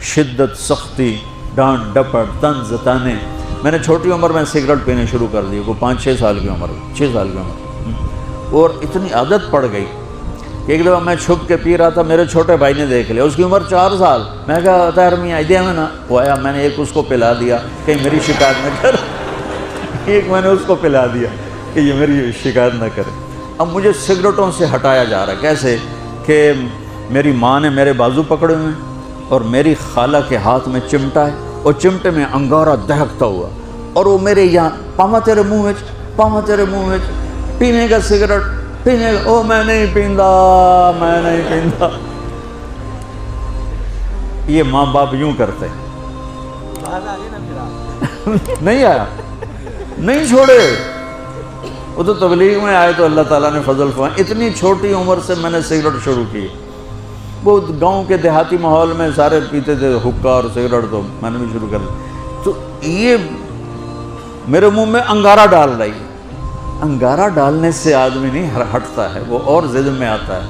شدت، سختی، ڈانٹ ڈپٹ، طنز تانے. میں نے چھوٹی عمر میں سگریٹ پینے شروع کر دی، وہ 5-6 سال کی عمر، 6 سال کی عمر، اور اتنی عادت پڑ گئی کہ ایک دفعہ میں چھپ کے پی رہا تھا، میرے چھوٹے بھائی نے دیکھ لیا، اس کی عمر 4 سال. میں کہا طاہر میاں آئیڈیا میں نا وہ آیا، میں نے ایک اس کو پلا دیا کہ میری شکایت نہ کر، ایک میں نے اس کو پلا دیا کہ یہ میری شکایت نہ کرے. اب مجھے سگریٹوں سے ہٹایا جا رہا ہے. کیسے کہ میری ماں نے میرے بازو پکڑے ہوئے ہیں اور میری خالہ کے ہاتھ میں چمٹا ہے اور چمٹے میں انگارہ دہکتا ہوا، اور وہ میرے یہاں پاما تیرے منہ میں، پاما تیرے منہ میں، پینے کا سگریٹ پینے کا، او میں نہیں پیندا، میں نہیں پیندا. یہ ماں باپ یوں کرتے نہیں آیا، نہیں چھوڑے. وہ تو تبلیغ میں آئے تو اللہ تعالیٰ نے فضل فرمایا. اتنی چھوٹی عمر سے میں نے سگریٹ شروع کی. وہ گاؤں کے دیہاتی ماحول میں سارے پیتے تھے حقہ اور سگریٹ، تو میں نے بھی شروع کر دی. تو یہ میرے منہ میں انگارہ ڈال رہی. انگارہ ڈالنے سے آدمی نہیں ہٹتا ہے، وہ اور ضد میں آتا ہے.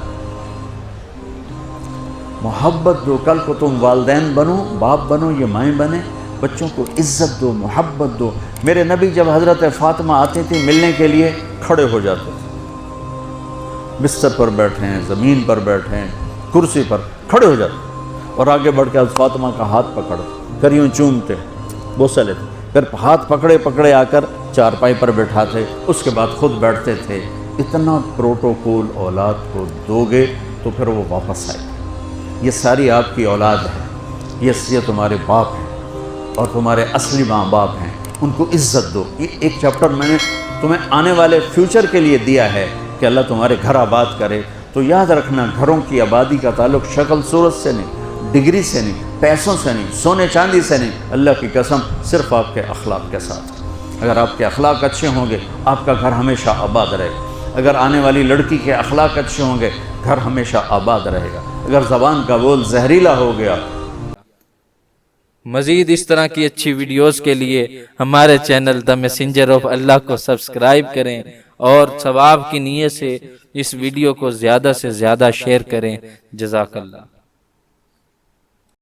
محبت دو. کل کو تم والدین بنو، باپ بنو، یہ مائیں بنے، بچوں کو عزت دو، محبت دو. میرے نبی جب حضرت فاطمہ آتی تھی ملنے کے لیے کھڑے ہو جاتے تھے، بستر پر بیٹھے ہیں، زمین پر بیٹھے ہیں، کرسی پر کھڑے ہو جاتے اور آگے بڑھ کے حضرت فاطمہ کا ہاتھ پکڑ کر یوں چومتے، بوسہ لیتے، پھر ہاتھ پکڑے پکڑے آ کر چارپائی پر بیٹھاتے، اس کے بعد خود بیٹھتے تھے. اتنا پروٹوکول اولاد کو دو گے تو پھر وہ واپس آئے. یہ ساری آپ کی اولاد ہے، یہ تمہارے باپ ہیں اور تمہارے اصلی ماں باپ ہیں، ان کو عزت دو. یہ ایک چیپٹر میں نے تمہیں آنے والے فیوچر کے لیے دیا ہے کہ اللہ تمہارے گھر آباد کرے. تو یاد رکھنا، گھروں کی آبادی کا تعلق شکل صورت سے نہیں، ڈگری سے نہیں، پیسوں سے نہیں، سونے چاندی سے نہیں، اللہ کی قسم صرف آپ کے اخلاق کے ساتھ. اگر آپ کے اخلاق اچھے ہوں گے آپ کا گھر ہمیشہ آباد رہے گا. اگر آنے والی لڑکی کے اخلاق اچھے ہوں گے گھر ہمیشہ آباد رہے گا. اگر زبان کا بول زہریلا ہو گیا. مزید اس طرح کی اچھی ویڈیوز کے لیے ہمارے چینل دی میسنجر آف اللہ کو سبسکرائب کریں اور ثواب کی نیت سے اس ویڈیو کو زیادہ سے زیادہ شیئر کریں. جزاک اللہ.